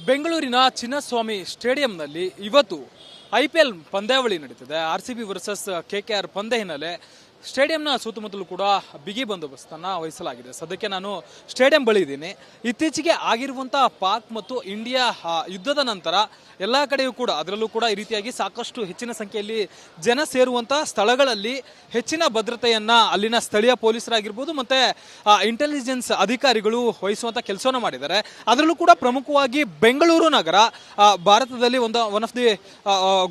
ಬೆಂಗಳೂರಿನ ಚಿನ್ನಸ್ವಾಮಿ ಸ್ಟೇಡಿಯಂನಲ್ಲಿ ಇವತ್ತು IPL ಪಂದ್ಯಾವಳಿ ನಡೀತಿದೆ. RCB ವರ್ಸಸ್ KKR ಪಂದ್ಯ ಹಿನ್ನೆಲೆ ಸ್ಟೇಡಿಯಂನ ಸುತ್ತಮುತ್ತಲೂ ಕೂಡ ಬಿಗಿ ಬಂದೋಬಸ್ತನ್ನು ವಹಿಸಲಾಗಿದೆ. ಸದ್ಯಕ್ಕೆ ನಾನು ಸ್ಟೇಡಿಯಂ ಬಳಿ ಇದ್ದೀನಿ. ಇತ್ತೀಚೆಗೆ ಆಗಿರುವಂತಹ ಪಾಕ್ ಮತ್ತು ಇಂಡಿಯಾ ಯುದ್ಧದ ನಂತರ ಎಲ್ಲ ಕಡೆಯೂ ಕೂಡ ಅದರಲ್ಲೂ ಕೂಡ ಈ ರೀತಿಯಾಗಿ ಸಾಕಷ್ಟು ಹೆಚ್ಚಿನ ಸಂಖ್ಯೆಯಲ್ಲಿ ಜನ ಸೇರುವಂತಹ ಸ್ಥಳಗಳಲ್ಲಿ ಹೆಚ್ಚಿನ ಭದ್ರತೆಯನ್ನ ಅಲ್ಲಿನ ಸ್ಥಳೀಯ ಪೊಲೀಸರಾಗಿರ್ಬೋದು ಮತ್ತೆ ಇಂಟೆಲಿಜೆನ್ಸ್ ಅಧಿಕಾರಿಗಳು ವಹಿಸುವಂತ ಕೆಲಸವನ್ನು ಮಾಡಿದ್ದಾರೆ. ಅದರಲ್ಲೂ ಕೂಡ ಪ್ರಮುಖವಾಗಿ ಬೆಂಗಳೂರು ನಗರ ಭಾರತದಲ್ಲಿ ಒನ್ ಆಫ್ ದಿ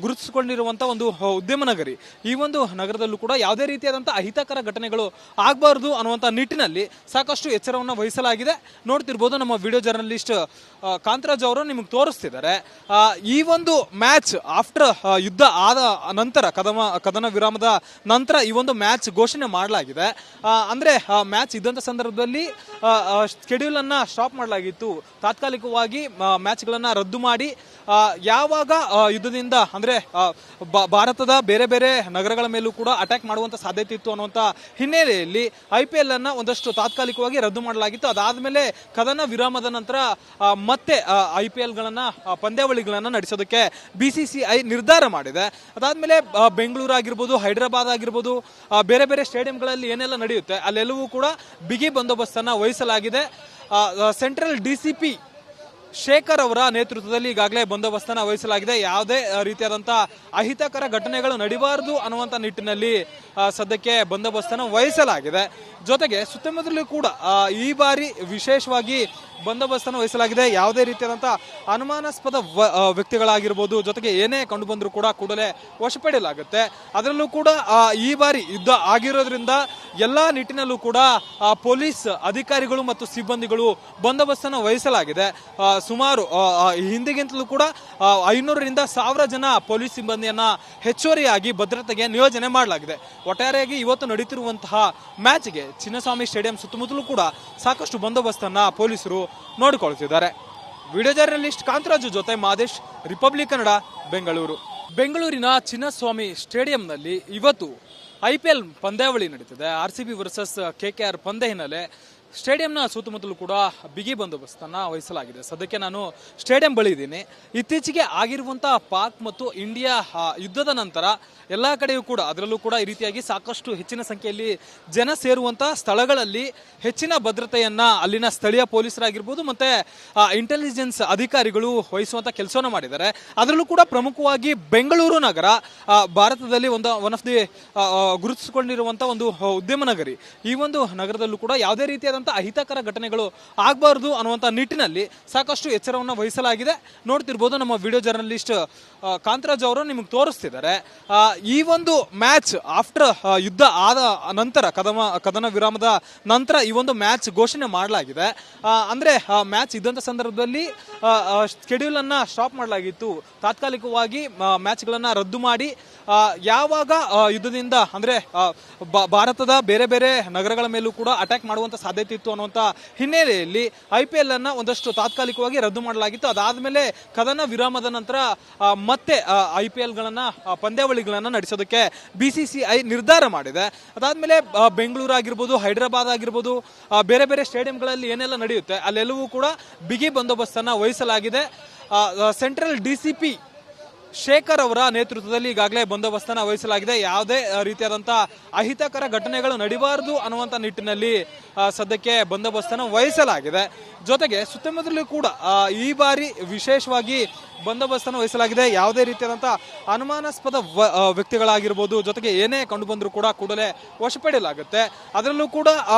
ಗುರುತಿಸಿಕೊಂಡಿರುವಂತಹ ಒಂದು ಉದ್ಯಮ ನಗರಿ. ಈ ಒಂದು ನಗರದಲ್ಲೂ ಕೂಡ ಯಾವುದೇ ರೀತಿಯಾದಂತಹ ಅಹಿತಕರ ಘಟನೆಗಳು ಆಗಬಾರದು ಅನ್ನುವಂಥ ನಿಟ್ಟಿನಲ್ಲಿ ಸಾಕಷ್ಟು ಎಚ್ಚರವನ್ನು ವಹಿಸಲಾಗಿದೆ. ನೋಡ್ತಿರ್ಬೋದು ನಮ್ಮ ವಿಡಿಯೋ ಜರ್ನಲಿಸ್ಟ್ ಕಾಂತರಾಜ್ ಅವರು ನಿಮಗೆ ತೋರಿಸ್ತಿದ್ದಾರೆ. ಈ ಒಂದು ಮ್ಯಾಚ್ ಆಫ್ಟರ್ ಯುದ್ಧ ಆದ ನಂತರ ಕದನ ವಿರಾಮದ ನಂತರ ಈ ಒಂದು ಮ್ಯಾಚ್ ಘೋಷಣೆ ಮಾಡಲಾಗಿದೆ. ಅಂದ್ರೆ ಮ್ಯಾಚ್ ಇದ್ದಂಥ ಸಂದರ್ಭದಲ್ಲಿ ಶೆಡ್ಯೂಲ್ ಅನ್ನ ಸ್ಟಾಪ್ ಮಾಡಲಾಗಿತ್ತು. ತಾತ್ಕಾಲಿಕವಾಗಿ ಮ್ಯಾಚ್ಗಳನ್ನ ರದ್ದು ಮಾಡಿ ಯಾವಾಗ ಯುದ್ಧದಿಂದ ಅಂದ್ರೆ ಭಾರತದ ಬೇರೆ ಬೇರೆ ನಗರಗಳ ಮೇಲೂ ಕೂಡ ಅಟ್ಯಾಕ್ ಮಾಡುವಂತ ಸಾಧ್ಯತೆ ಇತ್ತು ಅನ್ನುವಂತ ಹಿನ್ನೆಲೆಯಲ್ಲಿ IPL ಅನ್ನ ಒಂದಷ್ಟು ತಾತ್ಕಾಲಿಕವಾಗಿ ರದ್ದು ಮಾಡಲಾಗಿತ್ತು. ಅದಾದ್ಮೇಲೆ ಕದನ ವಿರಾಮದ ನಂತರ ಮತ್ತೆ IPL ಗಳನ್ನ ಪಂದ್ಯಾವಳಿಗಳನ್ನ ನಡೆಸೋದಕ್ಕೆ BCCI ನಿರ್ಧಾರ ಮಾಡಿದೆ. ಅದಾದ್ಮೇಲೆ ಬೆಂಗಳೂರು ಆಗಿರ್ಬೋದು, ಹೈದರಾಬಾದ್ ಆಗಿರ್ಬೋದು, ಬೇರೆ ಬೇರೆ ಸ್ಟೇಡಿಯಂಗಳಲ್ಲಿ ಏನೆಲ್ಲ ನಡೆಯುತ್ತೆ ಅಲ್ಲೆಲ್ಲವೂ ಕೂಡ ಬಿಗಿ ಬಂದೋಬಸ್ತನ್ನ ವಹಿಸಲಾಗಿದೆ. ಸೆಂಟ್ರಲ್ DCP ಶೇಖರ್ ಅವರ ನೇತೃತ್ವದಲ್ಲಿ ಈಗಾಗಲೇ ಬಂದೋಬಸ್ತನ್ನ ವಹಿಸಲಾಗಿದೆ. ಯಾವುದೇ ರೀತಿಯಾದಂತಹ ಅಹಿತಕರ ಘಟನೆಗಳು ನಡೀಬಾರದು ಅನ್ನುವಂಥ ನಿಟ್ಟಿನಲ್ಲಿ ಸದ್ಯಕ್ಕೆ ಬಂದೋಬಸ್ತನ್ನ ವಹಿಸಲಾಗಿದೆ. ಜೊತೆಗೆ ಸುತ್ತಮುತ್ತಲೂ ಕೂಡ ಈ ಬಾರಿ ವಿಶೇಷವಾಗಿ ಬಂದೋಬಸ್ತನ್ನು ವಹಿಸಲಾಗಿದೆ. ಯಾವುದೇ ರೀತಿಯಾದಂತಹ ಅನುಮಾನಾಸ್ಪದ ವ್ಯಕ್ತಿಗಳಾಗಿರ್ಬೋದು, ಜೊತೆಗೆ ಏನೇ ಕಂಡು ಬಂದರೂ ಕೂಡ ಕೂಡಲೇ ವಶಪಡಿಸಲಾಗುತ್ತೆ. ಅದರಲ್ಲೂ ಕೂಡ ಈ ಬಾರಿ ಯುದ್ಧ ಆಗಿರೋದ್ರಿಂದ ಎಲ್ಲಾ ನಿಟ್ಟಿನಲ್ಲೂ ಕೂಡ ಪೊಲೀಸ್ ಅಧಿಕಾರಿಗಳು ಮತ್ತು ಸಿಬ್ಬಂದಿಗಳು ಬಂದೋಬಸ್ತನ್ನು ವಹಿಸಲಾಗಿದೆ. ಸುಮಾರು ಹಿಂದಿಗಿಂತಲೂ ಕೂಡ 500ರಿಂದ 1000 ಜನ ಪೊಲೀಸ್ ಸಿಬ್ಬಂದಿಯನ್ನ ಹೆಚ್ಚುವರಿಯಾಗಿ ಭದ್ರತೆಗೆ ನಿಯೋಜನೆ ಮಾಡಲಾಗಿದೆ. ಒಟ್ಟಾರೆಯಾಗಿ ಇವತ್ತು ನಡೀತಿರುವಂತಹ ಮ್ಯಾಚ್ಗೆ ಚಿನ್ನಸ್ವಾಮಿ ಸ್ಟೇಡಿಯಂ ಸುತ್ತಮುತ್ತಲೂ ಕೂಡ ಸಾಕಷ್ಟು ಬಂದೋಬಸ್ತನ್ನ ಪೊಲೀಸರು ನೋಡಿಕೊಳ್ತಿದ್ದಾರೆ. ವಿಡಿಯೋ ಜರ್ನಲಿಸ್ಟ್ ಕಾಂತರಾಜು ಜೊತೆ ಮಾದೇಶ್, ರಿಪಬ್ಲಿಕ್ ಕನ್ನಡ, ಬೆಂಗಳೂರು. ಬೆಂಗಳೂರಿನ ಚಿನ್ನಸ್ವಾಮಿ ಸ್ಟೇಡಿಯಂನಲ್ಲಿ ಇವತ್ತು IPL ಪಂದ್ಯಾವಳಿ ನಡೀತಿದೆ. RCB ವರ್ಸಸ್ KKR ಪಂದ್ಯ ಹಿನ್ನೆಲೆ ಸ್ಟೇಡಿಯಂನ ಸುತ್ತಮುತ್ತಲೂ ಕೂಡ ಬಿಗಿ ಬಂದೋಬಸ್ತನ್ನ ವಹಿಸಲಾಗಿದೆ. ಸದ್ಯಕ್ಕೆ ನಾನು ಸ್ಟೇಡಿಯಂ ಬಳಿ ಇದ್ದೀನಿ. ಇತ್ತೀಚೆಗೆ ಆಗಿರುವಂತಹ ಪಾಕ್ ಮತ್ತು ಇಂಡಿಯಾ ಯುದ್ಧದ ನಂತರ ಎಲ್ಲ ಕಡೆಯೂ ಕೂಡ ಅದರಲ್ಲೂ ಕೂಡ ಈ ರೀತಿಯಾಗಿ ಸಾಕಷ್ಟು ಹೆಚ್ಚಿನ ಸಂಖ್ಯೆಯಲ್ಲಿ ಜನ ಸೇರುವಂತಹ ಸ್ಥಳಗಳಲ್ಲಿ ಹೆಚ್ಚಿನ ಭದ್ರತೆಯನ್ನ ಅಲ್ಲಿನ ಸ್ಥಳೀಯ ಪೊಲೀಸರಾಗಿರ್ಬೋದು ಮತ್ತೆ ಇಂಟೆಲಿಜೆನ್ಸ್ ಅಧಿಕಾರಿಗಳು ವಹಿಸುವಂತ ಕೆಲಸವನ್ನು ಮಾಡಿದ್ದಾರೆ. ಅದರಲ್ಲೂ ಕೂಡ ಪ್ರಮುಖವಾಗಿ ಬೆಂಗಳೂರು ನಗರ ಭಾರತದಲ್ಲಿ ಒನ್ ಆಫ್ ದಿ ಗುರುತಿಸಿಕೊಂಡಿರುವಂತಹ ಒಂದು ಉದ್ಯಮ ನಗರಿ. ಈ ಒಂದು ನಗರದಲ್ಲೂ ಕೂಡ ಯಾವುದೇ ರೀತಿಯಾದ ಅಹಿತಕರ ಘಟನೆಗಳು ಆಗಬಾರದು ಅನ್ನುವಂಥ ನಿಟ್ಟಿನಲ್ಲಿ ಸಾಕಷ್ಟು ಎಚ್ಚರವನ್ನು ವಹಿಸಲಾಗಿದೆ. ನೋಡ್ತಿರ್ಬೋದು ನಮ್ಮ ವಿಡಿಯೋ ಜರ್ನಲಿಸ್ಟ್ ಕಾಂತರಾಜ್ ಅವರು ನಿಮಗೆ ತೋರಿಸ್ತಿದ್ದಾರೆ. ಈ ಒಂದು ಮ್ಯಾಚ್ ಆಫ್ಟರ್ ಯುದ್ಧ ಆದ ನಂತರ ಕದನ ವಿರಾಮದ ನಂತರ ಈ ಒಂದು ಮ್ಯಾಚ್ ಘೋಷಣೆ ಮಾಡಲಾಗಿದೆ. ಅಂದ್ರೆ ಮ್ಯಾಚ್ ಇದ್ದಂಥ ಸಂದರ್ಭದಲ್ಲಿ ಶೆಡ್ಯೂಲ್ ಅನ್ನ ಸ್ಟಾಪ್ ಮಾಡಲಾಗಿತ್ತು. ತಾತ್ಕಾಲಿಕವಾಗಿ ಮ್ಯಾಚ್ಗಳನ್ನ ರದ್ದು ಮಾಡಿ ಯಾವಾಗ ಯುದ್ಧದಿಂದ ಅಂದ್ರೆ ಭಾರತದ ಬೇರೆ ಬೇರೆ ನಗರಗಳ ಮೇಲೂ ಕೂಡ ಅಟ್ಯಾಕ್ ಮಾಡುವಂತ ಸಾಧ್ಯತೆ ಇತ್ತು ಅನ್ನುವಂತ ಹಿನ್ನೆಲೆಯಲ್ಲಿ IPL ಅನ್ನ ಒಂದಷ್ಟು ತಾತ್ಕಾಲಿಕವಾಗಿ ರದ್ದು ಮಾಡಲಾಗಿತ್ತು. ಅದಾದ್ಮೇಲೆ ಕದನ ವಿರಾಮದ ನಂತರ ಮತ್ತೆ IPL ಗಳನ್ನ ಪಂದ್ಯಾವಳಿಗಳನ್ನ ನಡೆಸೋದಕ್ಕೆ BCCI ನಿರ್ಧಾರ ಮಾಡಿದೆ. ಅದಾದ್ಮೇಲೆ ಬೆಂಗಳೂರು ಆಗಿರ್ಬೋದು, ಹೈದರಾಬಾದ್ ಆಗಿರ್ಬೋದು, ಬೇರೆ ಬೇರೆ ಸ್ಟೇಡಿಯಂಗಳಲ್ಲಿ ಏನೆಲ್ಲ ನಡೆಯುತ್ತೆ ಅಲ್ಲೆಲ್ಲವೂ ಕೂಡ ಬಿಗಿ ಬಂದೋಬಸ್ತನ್ನ ವಹಿಸಲಾಗಿದೆ. ಸೆಂಟ್ರಲ್ DCP ಶೇಖರ್ ಅವರ ನೇತೃತ್ವದಲ್ಲಿ ಈಗಾಗಲೇ ಬಂದೋಬಸ್ತನ್ನ ವಹಿಸಲಾಗಿದೆ. ಯಾವುದೇ ರೀತಿಯಾದಂತಹ ಅಹಿತಕರ ಘಟನೆಗಳು ನಡೀಬಾರದು ಅನ್ನುವಂಥ ನಿಟ್ಟಿನಲ್ಲಿ ಸದ್ಯಕ್ಕೆ ಬಂದೋಬಸ್ತನ್ನು ವಹಿಸಲಾಗಿದೆ. ಜೊತೆಗೆ ಸುತ್ತಮುತ್ತಲೂ ಕೂಡ ಈ ಬಾರಿ ವಿಶೇಷವಾಗಿ ಬಂದೋಬಸ್ತನ್ನು ವಹಿಸಲಾಗಿದೆ. ಯಾವುದೇ ರೀತಿಯಾದಂತಹ ಅನುಮಾನಾಸ್ಪದ ವ್ಯಕ್ತಿಗಳಾಗಿರ್ಬೋದು, ಜೊತೆಗೆ ಏನೇ ಕಂಡು ಬಂದರೂ ಕೂಡ ಕೂಡಲೇ ವಶಪಡಿಸಲಾಗುತ್ತೆ. ಅದರಲ್ಲೂ ಕೂಡ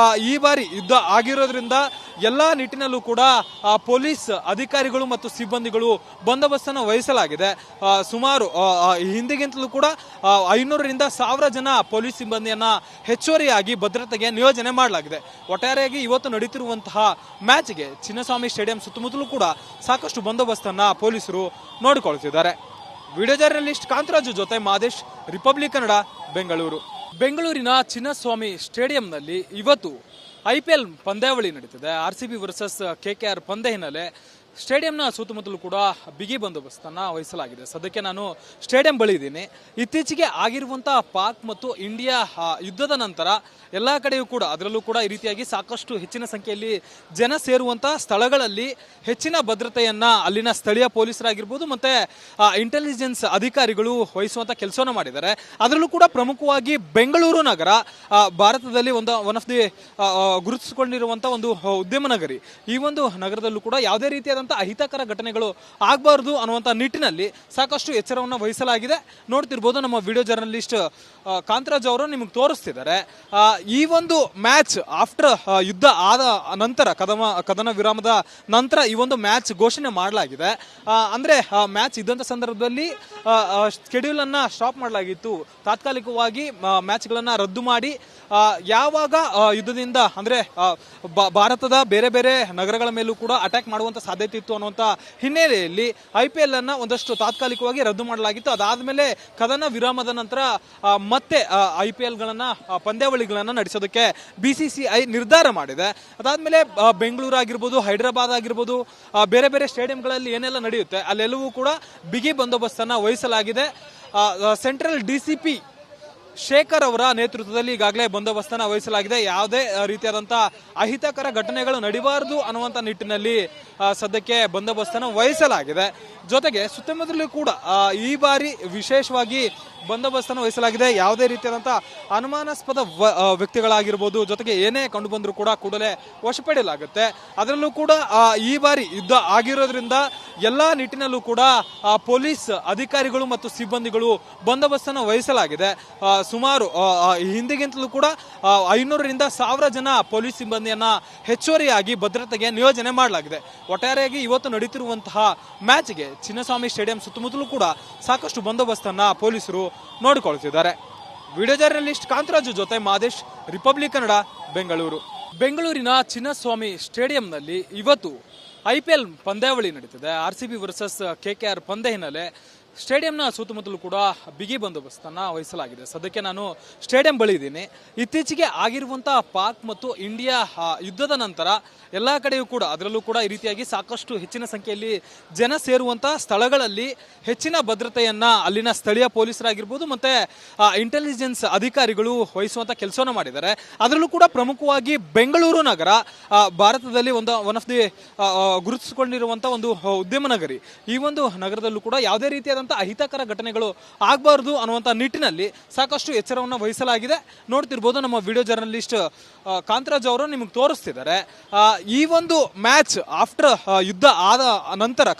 ಈ ಬಾರಿ ಯುದ್ಧ ಆಗಿರೋದ್ರಿಂದ ಎಲ್ಲಾ ನಿಟ್ಟಿನಲ್ಲೂ ಕೂಡ ಪೊಲೀಸ್ ಅಧಿಕಾರಿಗಳು ಮತ್ತು ಸಿಬ್ಬಂದಿಗಳು ಬಂದೋಬಸ್ತನ್ನು ವಹಿಸಲಾಗಿದೆ. ಸುಮಾರು ಹಿಂದಿಗಿಂತಲೂ ಕೂಡ 500ರಿಂದ 1000 ಜನ ಪೊಲೀಸ್ ಸಿಬ್ಬಂದಿಯನ್ನ ಹೆಚ್ಚುವರಿಯಾಗಿ ಭದ್ರತೆಗೆ ನಿಯೋಜನೆ ಮಾಡಲಾಗಿದೆ. ಒಟ್ಟಾರೆಯಾಗಿ ಇವತ್ತು ನಡೀತಿರುವಂತಹ ಮ್ಯಾಚ್ಗೆ ಚಿನ್ನಸ್ವಾಮಿ ಸ್ಟೇಡಿಯಂ ಸುತ್ತಮುತ್ತಲೂ ಕೂಡ ಸಾಕಷ್ಟು ಬಂದೋಬಸ್ತನ್ನ ಪೊಲೀಸರು ನೋಡಿಕೊಳ್ತಿದ್ದಾರೆ. ವಿಡಿಯೋ ಜರ್ನಲಿಸ್ಟ್ ಕಾಂತರಾಜು ಜೊತೆ ಮಾದೇಶ್, ರಿಪಬ್ಲಿಕ್ ಕನ್ನಡ, ಬೆಂಗಳೂರು. ಬೆಂಗಳೂರಿನ ಚಿನ್ನಸ್ವಾಮಿ ಸ್ಟೇಡಿಯಂನಲ್ಲಿ ಇವತ್ತು IPL ಪಂದ್ಯಾವಳಿ ನಡೀತಿದೆ. RCB ವರ್ಸಸ್ KKR ಪಂದ್ಯ ಹಿನ್ನೆಲೆ ಸ್ಟೇಡಿಯಂನ ಸುತ್ತಮುತ್ತಲೂ ಕೂಡ ಬಿಗಿ ಬಂದೋಬಸ್ತನ್ನು ವಹಿಸಲಾಗಿದೆ. ಸದ್ಯಕ್ಕೆ ನಾನು ಸ್ಟೇಡಿಯಂ ಬಳಿ ಇದ್ದೀನಿ. ಇತ್ತೀಚೆಗೆ ಆಗಿರುವಂತಹ ಪಾಕ್ ಮತ್ತು ಇಂಡಿಯಾ ಯುದ್ಧದ ನಂತರ ಎಲ್ಲ ಕಡೆಯೂ ಕೂಡ ಅದರಲ್ಲೂ ಕೂಡ ಈ ರೀತಿಯಾಗಿ ಸಾಕಷ್ಟು ಹೆಚ್ಚಿನ ಸಂಖ್ಯೆಯಲ್ಲಿ ಜನ ಸೇರುವಂತಹ ಸ್ಥಳಗಳಲ್ಲಿ ಹೆಚ್ಚಿನ ಭದ್ರತೆಯನ್ನ ಅಲ್ಲಿನ ಸ್ಥಳೀಯ ಪೊಲೀಸರಾಗಿರ್ಬೋದು ಮತ್ತೆ ಇಂಟೆಲಿಜೆನ್ಸ್ ಅಧಿಕಾರಿಗಳು ವಹಿಸುವಂತ ಕೆಲಸವನ್ನು ಮಾಡಿದ್ದಾರೆ. ಅದರಲ್ಲೂ ಕೂಡ ಪ್ರಮುಖವಾಗಿ ಬೆಂಗಳೂರು ನಗರ ಭಾರತದಲ್ಲಿ ಒನ್ ಆಫ್ ದಿ ಗುರುತಿಸಿಕೊಂಡಿರುವಂತಹ ಒಂದು ಉದ್ಯಮ ನಗರಿ. ಈ ಒಂದು ನಗರದಲ್ಲೂ ಕೂಡ ಯಾವುದೇ ರೀತಿಯಾದಂತಹ ಅಹಿತಕರ ಘಟನೆಗಳು ಆಗಬಾರದು ಅನ್ನುವಂಥ ನಿಟ್ಟಿನಲ್ಲಿ ಸಾಕಷ್ಟು ಎಚ್ಚರವನ್ನು ವಹಿಸಲಾಗಿದೆ. ನೋಡ್ತಿರ್ಬೋದು ನಮ್ಮ ವಿಡಿಯೋ ಜರ್ನಲಿಸ್ಟ್ ಕಾಂತರಾಜ್ ಅವರು ನಿಮಗೆ ತೋರಿಸ್ತಿದ್ದಾರೆ. ಈ ಒಂದು ಮ್ಯಾಚ್ ಆಫ್ಟರ್ ಯುದ್ಧ ಆದ ನಂತರ ಕದನ ವಿರಾಮದ ನಂತರ ಈ ಒಂದು ಮ್ಯಾಚ್ ಘೋಷಣೆ ಮಾಡಲಾಗಿದೆ. ಅಂದ್ರೆ ಮ್ಯಾಚ್ ಇದ್ದಂಥ ಸಂದರ್ಭದಲ್ಲಿ ಶೆಡ್ಯೂಲ್ ಅನ್ನ ಸ್ಟಾಪ್ ಮಾಡಲಾಗಿತ್ತು. ತಾತ್ಕಾಲಿಕವಾಗಿ ಮ್ಯಾಚ್ಗಳನ್ನ ರದ್ದು ಮಾಡಿ ಯಾವಾಗ ಯುದ್ಧದಿಂದ ಅಂದ್ರೆ ಭಾರತದ ಬೇರೆ ಬೇರೆ ನಗರಗಳ ಮೇಲೂ ಕೂಡ ಅಟ್ಯಾಕ್ ಮಾಡುವಂತ ಸಾಧ್ಯತೆ ಇತ್ತು ಅನ್ನುವಂತ ಹಿನ್ನೆಲೆಯಲ್ಲಿ IPL ಅನ್ನ ಒಂದಷ್ಟು ತಾತ್ಕಾಲಿಕವಾಗಿ ರದ್ದು ಮಾಡಲಾಗಿತ್ತು. ಅದಾದ್ಮೇಲೆ ಕದನ ವಿರಾಮದ ನಂತರ ಮತ್ತೆ IPL ಗಳನ್ನ ಪಂದ್ಯಾವಳಿಗಳನ್ನ ನಡೆಸೋದಕ್ಕೆ BCCI ನಿರ್ಧಾರ ಮಾಡಿದೆ. ಅದಾದ್ಮೇಲೆ ಬೆಂಗಳೂರು ಆಗಿರ್ಬೋದು, ಹೈದರಾಬಾದ್ ಆಗಿರ್ಬೋದು, ಬೇರೆ ಬೇರೆ ಸ್ಟೇಡಿಯಂಗಳಲ್ಲಿ ಏನೆಲ್ಲ ನಡೆಯುತ್ತೆ ಅಲ್ಲೆಲ್ಲವೂ ಕೂಡ ಬಿಗಿ ಬಂದೋಬಸ್ತನ್ನ ವಹಿಸಲಾಗಿದೆ. ಸೆಂಟ್ರಲ್ DCP ಶೇಖರ್ ಅವರ ನೇತೃತ್ವದಲ್ಲಿ ಈಗಾಗಲೇ ಬಂದೋಬಸ್ತನ್ನ ವಹಿಸಲಾಗಿದೆ. ಯಾವುದೇ ರೀತಿಯಾದಂತಹ ಅಹಿತಕರ ಘಟನೆಗಳು ನಡೀಬಾರದು ಅನ್ನುವಂಥ ನಿಟ್ಟಿನಲ್ಲಿ ಸದ್ಯಕ್ಕೆ ಬಂದೋಬಸ್ತನ್ನ ವಹಿಸಲಾಗಿದೆ. ಜೊತೆಗೆ ಸುತ್ತಮುತ್ತಲೂ ಕೂಡ ಈ ಬಾರಿ ವಿಶೇಷವಾಗಿ ಬಂದೋಬಸ್ತನ್ನು ವಹಿಸಲಾಗಿದೆ. ಯಾವುದೇ ರೀತಿಯಾದಂತಹ ಅನುಮಾನಾಸ್ಪದ ವ್ಯಕ್ತಿಗಳಾಗಿರ್ಬೋದು, ಜೊತೆಗೆ ಏನೇ ಕಂಡು ಬಂದರೂ ಕೂಡ ಕೂಡಲೇ ವಶಪಡಿಸಲಾಗುತ್ತೆ. ಅದರಲ್ಲೂ ಕೂಡ ಈ ಬಾರಿ ಯುದ್ಧ ಆಗಿರೋದ್ರಿಂದ ಎಲ್ಲಾ ನಿಟ್ಟಿನಲ್ಲೂ ಕೂಡ ಪೊಲೀಸ್ ಅಧಿಕಾರಿಗಳು ಮತ್ತು ಸಿಬ್ಬಂದಿಗಳು ಬಂದೋಬಸ್ತನ್ನು ವಹಿಸಲಾಗಿದೆ. ಸುಮಾರು ಹಿಂದಿಗಿಂತಲೂ ಕೂಡ 500ರಿಂದ 1000 ಜನ ಪೊಲೀಸ್ ಸಿಬ್ಬಂದಿಯನ್ನ ಹೆಚ್ಚುವರಿಯಾಗಿ ಭದ್ರತೆಗೆ ನಿಯೋಜನೆ ಮಾಡಲಾಗಿದೆ. ಒಟ್ಟಾರೆಯಾಗಿ ಇವತ್ತು ನಡೀತಿರುವಂತಹ ಮ್ಯಾಚ್ಗೆ ಚಿನ್ನಸ್ವಾಮಿ ಸ್ಟೇಡಿಯಂ ಸುತ್ತಮುತ್ತಲೂ ಕೂಡ ಸಾಕಷ್ಟು ಬಂದೋಬಸ್ತನ್ನ ಪೊಲೀಸರು ನೋಡಿಕೊಳ್ತಿದ್ದಾರೆ. ವಿಡಿಯೋ ಜರ್ನಲಿಸ್ಟ್ ಕಾಂತರಾಜು ಜೊತೆ ಮಾದೇಶ್, ರಿಪಬ್ಲಿಕ್ ಕನ್ನಡ, ಬೆಂಗಳೂರು. ಬೆಂಗಳೂರಿನ ಚಿನ್ನಸ್ವಾಮಿ ಸ್ಟೇಡಿಯಂನಲ್ಲಿ ಇವತ್ತು IPL ಪಂದ್ಯಾವಳಿ ನಡೀತಿದೆ. RCB ವರ್ಸಸ್ KKR ಪಂದ್ಯ ಹಿನ್ನೆಲೆ ಸ್ಟೇಡಿಯಂನ ಸುತ್ತಮುತ್ತಲೂ ಕೂಡ ಬಿಗಿ ಬಂದೋಬಸ್ತನ್ನ ವಹಿಸಲಾಗಿದೆ. ಸದ್ಯಕ್ಕೆ ನಾನು ಸ್ಟೇಡಿಯಂ ಬಳಿ ಇದ್ದೀನಿ. ಇತ್ತೀಚೆಗೆ ಆಗಿರುವಂತಹ ಪಾಕ್ ಮತ್ತು ಇಂಡಿಯಾ ಯುದ್ಧದ ನಂತರ ಎಲ್ಲ ಕಡೆಯೂ ಕೂಡ ಅದರಲ್ಲೂ ಕೂಡ ಈ ರೀತಿಯಾಗಿ ಸಾಕಷ್ಟು ಹೆಚ್ಚಿನ ಸಂಖ್ಯೆಯಲ್ಲಿ ಜನ ಸೇರುವಂತಹ ಸ್ಥಳಗಳಲ್ಲಿ ಹೆಚ್ಚಿನ ಭದ್ರತೆಯನ್ನ ಅಲ್ಲಿನ ಸ್ಥಳೀಯ ಪೊಲೀಸರಾಗಿರ್ಬೋದು ಮತ್ತೆ ಇಂಟೆಲಿಜೆನ್ಸ್ ಅಧಿಕಾರಿಗಳು ವಹಿಸುವಂತ ಕೆಲಸವನ್ನು ಮಾಡಿದ್ದಾರೆ. ಅದರಲ್ಲೂ ಕೂಡ ಪ್ರಮುಖವಾಗಿ ಬೆಂಗಳೂರು ನಗರ ಭಾರತದಲ್ಲಿ ಒನ್ ಆಫ್ ದಿ ಗುರುತಿಸಿಕೊಂಡಿರುವಂತಹ ಒಂದು ಉದ್ಯಮ ನಗರಿ. ಈ ಒಂದು ನಗರದಲ್ಲೂ ಕೂಡ ಯಾವುದೇ ರೀತಿಯಾದ ಅಹಿತಕರ ಘಟನೆಗಳು ಆಗಬಾರದು ಅನ್ನುವಂಥ ನಿಟ್ಟಿನಲ್ಲಿ ಸಾಕಷ್ಟು ಎಚ್ಚರವನ್ನು ವಹಿಸಲಾಗಿದೆ. ನೋಡ್ತಿರ್ಬೋದು ನಮ್ಮ ವಿಡಿಯೋ ಜರ್ನಲಿಸ್ಟ್ ಕಾಂತರಾಜ್ ಅವರು ನಿಮಗೆ ತೋರಿಸ್ತಿದ್ದಾರೆ. ಈ ಒಂದು ಮ್ಯಾಚ್ ಆಫ್ಟರ್ ಯುದ್ಧ ಆದ ನಂತರ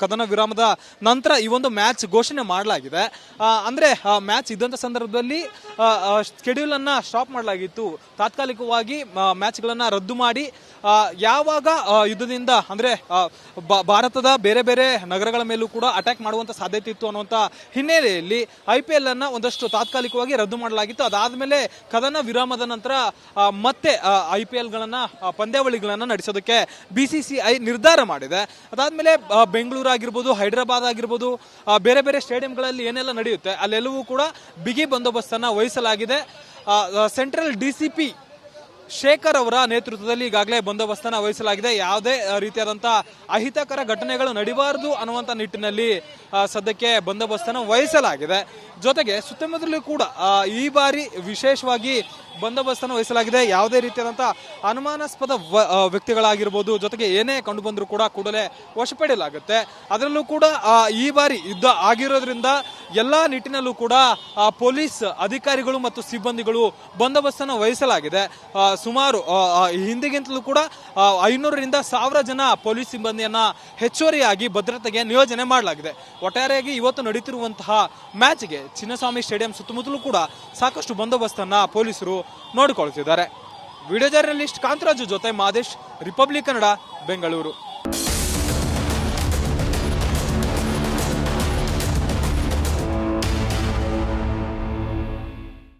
ಕದನ ವಿರಾಮದ ನಂತರ ಈ ಒಂದು ಮ್ಯಾಚ್ ಘೋಷಣೆ ಮಾಡಲಾಗಿದೆ. ಅಂದ್ರೆ ಮ್ಯಾಚ್ ಇದ್ದಂಥ ಸಂದರ್ಭದಲ್ಲಿ ಶೆಡ್ಯೂಲ್ ಅನ್ನ ಸ್ಟಾಪ್ ಮಾಡಲಾಗಿತ್ತು. ತಾತ್ಕಾಲಿಕವಾಗಿ ಮ್ಯಾಚ್ಗಳನ್ನ ರದ್ದು ಮಾಡಿ ಯಾವಾಗ ಯುದ್ಧದಿಂದ ಅಂದ್ರೆ ಭಾರತದ ಬೇರೆ ಬೇರೆ ನಗರಗಳ ಮೇಲೂ ಕೂಡ ಅಟ್ಯಾಕ್ ಮಾಡುವಂತ ಸಾಧ್ಯತೆ ಇತ್ತು ಅನ್ನುವಂತ ಹಿನ್ನೆಲೆಯಲ್ಲಿ IPL ಅನ್ನ ಒಂದಷ್ಟು ತಾತ್ಕಾಲಿಕವಾಗಿ ರದ್ದು ಮಾಡಲಾಗಿತ್ತು. ಅದಾದ್ಮೇಲೆ ಕದನ ವಿರಾಮದ ನಂತರ ಮತ್ತೆ IPL ಗಳನ್ನ ಪಂದ್ಯಾವಳಿಗಳನ್ನ ನಡೆಸೋದಕ್ಕೆ BCCI ನಿರ್ಧಾರ ಮಾಡಿದೆ. ಅದಾದ್ಮೇಲೆ ಬೆಂಗಳೂರು ಆಗಿರ್ಬೋದು, ಹೈದರಾಬಾದ್ ಆಗಿರ್ಬೋದು, ಬೇರೆ ಬೇರೆ ಸ್ಟೇಡಿಯಂಗಳಲ್ಲಿ ಏನೆಲ್ಲ ನಡೆಯುತ್ತೆ ಅಲ್ಲೆಲ್ಲವೂ ಕೂಡ ಬಿಗಿ ಬಂದೋಬಸ್ತನ್ನ ವಹಿಸಲಾಗಿದೆ. ಸೆಂಟ್ರಲ್ DCP ಶೇಖರ್ ಅವರ ನೇತೃತ್ವದಲ್ಲಿ ಈಗಾಗಲೇ ಬಂದೋಬಸ್ತನ್ನ ವಹಿಸಲಾಗಿದೆ. ಯಾವುದೇ ರೀತಿಯಾದಂತಹ ಅಹಿತಕರ ಘಟನೆಗಳು ನಡೀಬಾರದು ಅನ್ನುವಂಥ ನಿಟ್ಟಿನಲ್ಲಿ ಸದ್ಯಕ್ಕೆ ಬಂದೋಬಸ್ತನ್ನು ವಹಿಸಲಾಗಿದೆ. ಜೊತೆಗೆ ಸುತ್ತಮುತ್ತಲೂ ಕೂಡ ಈ ಬಾರಿ ವಿಶೇಷವಾಗಿ ಬಂದೋಬಸ್ತನ್ನು ವಹಿಸಲಾಗಿದೆ. ಯಾವುದೇ ರೀತಿಯಾದಂತಹ ಅನುಮಾನಾಸ್ಪದ ವ್ಯಕ್ತಿಗಳಾಗಿರ್ಬೋದು, ಜೊತೆಗೆ ಏನೇ ಕಂಡು ಬಂದರೂ ಕೂಡ ಕೂಡಲೇ ವಶಪಡಿಸಲಾಗುತ್ತೆ. ಅದರಲ್ಲೂ ಕೂಡ ಈ ಬಾರಿ ಯುದ್ಧ ಆಗಿರೋದ್ರಿಂದ ಎಲ್ಲಾ ನಿಟ್ಟಿನಲ್ಲೂ ಕೂಡ ಪೊಲೀಸ್ ಅಧಿಕಾರಿಗಳು ಮತ್ತು ಸಿಬ್ಬಂದಿಗಳು ಬಂದೋಬಸ್ತನ್ನು ವಹಿಸಲಾಗಿದೆ. ಸುಮಾರು ಹಿಂದಿಗಿಂತಲೂ ಕೂಡ 500ರಿಂದ 1000 ಜನ ಪೊಲೀಸ್ ಸಿಬ್ಬಂದಿಯನ್ನ ಹೆಚ್ಚುವರಿಯಾಗಿ ಭದ್ರತೆಗೆ ನಿಯೋಜನೆ ಮಾಡಲಾಗಿದೆ. ಒಟ್ಟಾರೆಯಾಗಿ ಇವತ್ತು ನಡೀತಿರುವಂತಹ ಮ್ಯಾಚ್ಗೆ ಚಿನ್ನಸ್ವಾಮಿ ಸ್ಟೇಡಿಯಂ ಸುತ್ತಮುತ್ತಲೂ ಕೂಡ ಸಾಕಷ್ಟು ಬಂದೋಬಸ್ತನ್ನ ಪೊಲೀಸರು ನೋಡಿಕೊಳ್ತಿದ್ದಾರೆ. ವಿಡಿಯೋ ಜರ್ನಲಿಸ್ಟ್ ಕಾಂತರಾಜು ಜೊತೆ ಮಾದೇಶ್, ರಿಪಬ್ಲಿಕ್ ಕನ್ನಡ, ಬೆಂಗಳೂರು.